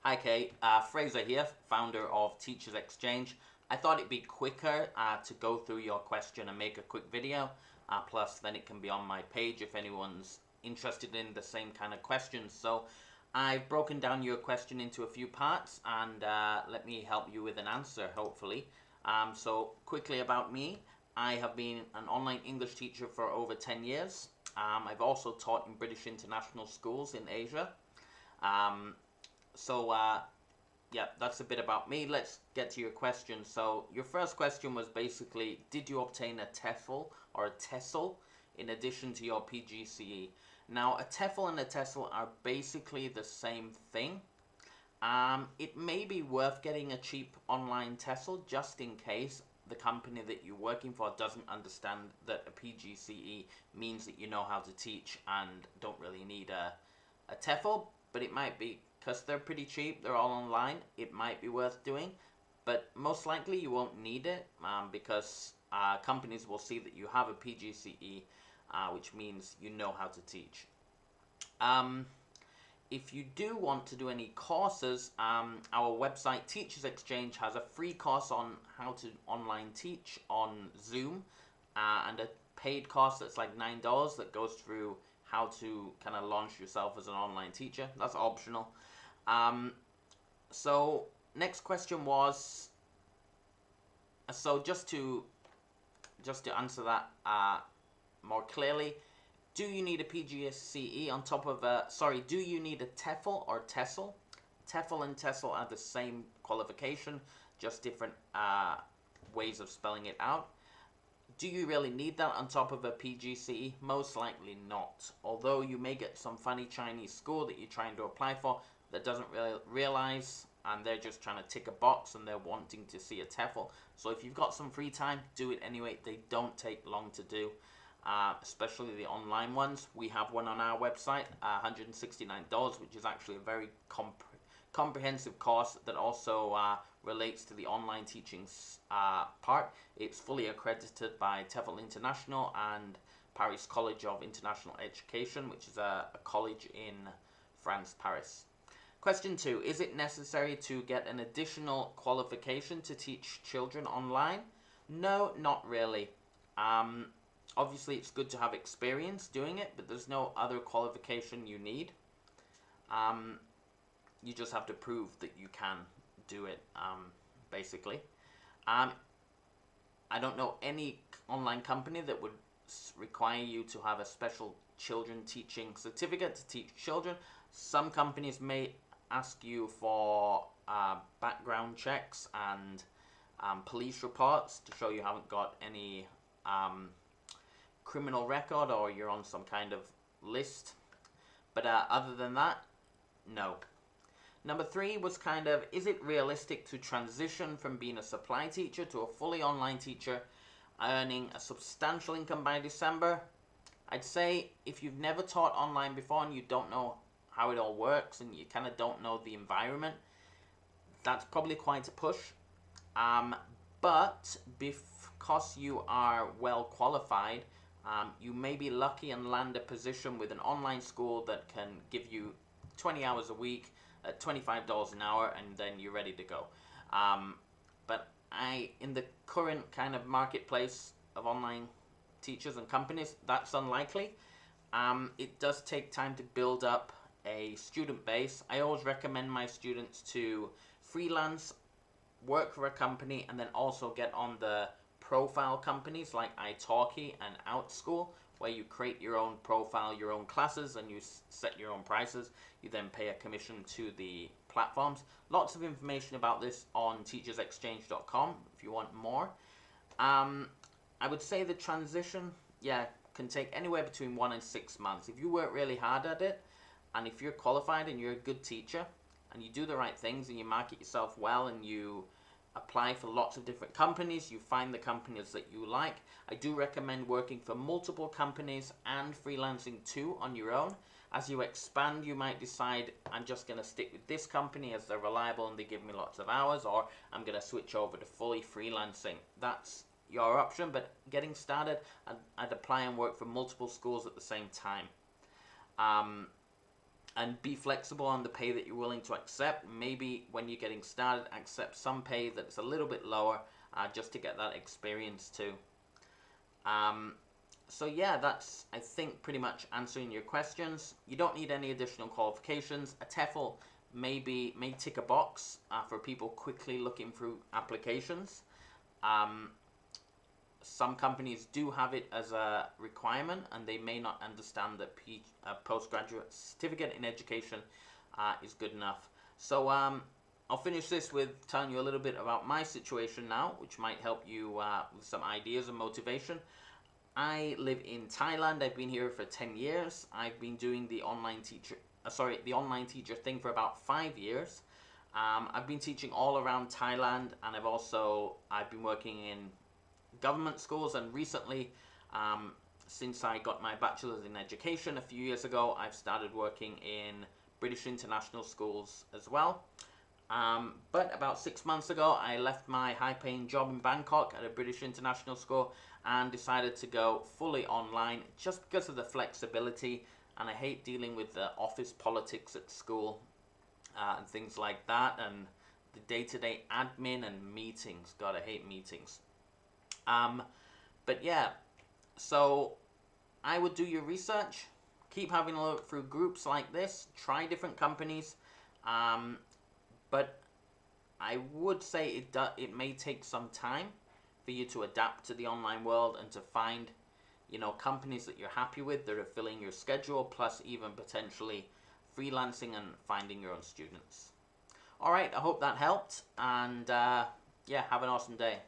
Hi Kate, Fraser here, founder of Teachers Exchange. I thought it'd be quicker to go through your question and make a quick video. Plus, then it can be on my page if anyone's interested in the same kind of questions. So, I've broken down your question into a few parts and let me help you with an answer, hopefully. So, quickly about me, I have been an online English teacher for over 10 years. I've also taught in British international schools in Asia. Um, so, yeah, that's a bit about me. Let's get to your question. So, your first question was basically, did you obtain a TEFL or a TESL in addition to your PGCE? Now, a TEFL and a TESL are basically the same thing. It may be worth getting a cheap online TESL just in case the company that you're working for doesn't understand that a PGCE means that you know how to teach and don't really need a TEFL, but it might be because they're pretty cheap, they're all online, it might be worth doing, but most likely you won't need it because companies will see that you have a PGCE, which means you know how to teach. If you do want to do any courses, our website Teachers Exchange has a free course on how to online teach on Zoom and a paid course that's like $9 that goes through how to kind of launch yourself as an online teacher. That's optional. Um, so next question was, so just to answer that more clearly, do you need a PGCE on top of do you need a TEFL or TESL? TEFL and TESL are the same qualification, just different ways of spelling it out. Do you really need that on top of a PGCE? Most likely not. Although you may get some funny Chinese school that you're trying to apply for that doesn't really realize and they're just trying to tick a box and they're wanting to see a TEFL. So if you've got some free time, do it anyway. They don't take long to do. Especially the online ones. We have one on our website, $169, which is actually a very comprehensive course that also relates to the online teaching part. It's fully accredited by TEFL International and Paris College of International Education, which is a college in France, Paris. Question 2, is it necessary to get an additional qualification to teach children online? No, not really. Obviously, it's good to have experience doing it, but there's no other qualification you need. You just have to prove that you can do it, basically. I don't know any online company that would require you to have a special children teaching certificate to teach children. Some companies may ask you for background checks and police reports to show you haven't got any criminal record or you're on some kind of list. But other than that, no. Number 3 was kind of, is it realistic to transition from being a supply teacher to a fully online teacher, earning a substantial income by December? I'd say if you've never taught online before and you don't know how it all works and you kind of don't know the environment, that's probably quite a push. But because you are well qualified, you may be lucky and land a position with an online school that can give you 20 hours a week at $25 an hour and then you're ready to go. But in the current kind of marketplace of online teachers and companies, that's unlikely. It does take time to build up a student base. I always recommend my students to freelance, work for a company, and then also get on the profile companies like italki and Outschool, where you create your own profile, your own classes, and you set your own prices. You then pay a commission to the platforms. Lots of information about this on teachersexchange.com if you want more. I would say the transition, can take anywhere between 1 and 6 months. If you work really hard at it, and if you're qualified and you're a good teacher, and you do the right things and you market yourself well and you apply for lots of different companies, you find the companies that you like. I do recommend working for multiple companies and freelancing too on your own. As you expand, you might decide, I'm just going to stick with this company as they're reliable and they give me lots of hours, or I'm going to switch over to fully freelancing. That's your option, but getting started, I'd apply and work for multiple schools at the same time. and be flexible on the pay that you're willing to accept. Maybe when you're getting started, accept some pay that's a little bit lower, just to get that experience too. So yeah, that's, I think, pretty much answering your questions. You don't need any additional qualifications. A TEFL may tick a box for people quickly looking through applications. Some companies do have it as a requirement, and they may not understand that a postgraduate certificate in education is good enough. So I'll finish this with telling you a little bit about my situation now, which might help you with some ideas and motivation. I live in Thailand. I've been here for 10 years. I've been doing the online teacher thing for about 5 years. I've been teaching all around Thailand, and I've been working in government schools, and recently, since I got my bachelor's in education a few years ago, I've started working in British international schools as well. But about 6 months ago, I left my high-paying job in Bangkok at a British international school and decided to go fully online just because of the flexibility, and I hate dealing with the office politics at school and things like that, and the day-to-day admin and meetings. God, I hate meetings. But yeah, so I would do your research, keep having a look through groups like this, try different companies, but I would say it may take some time for you to adapt to the online world and to find, companies that you're happy with that are filling your schedule, plus even potentially freelancing and finding your own students. All right, I hope that helped, and yeah, have an awesome day.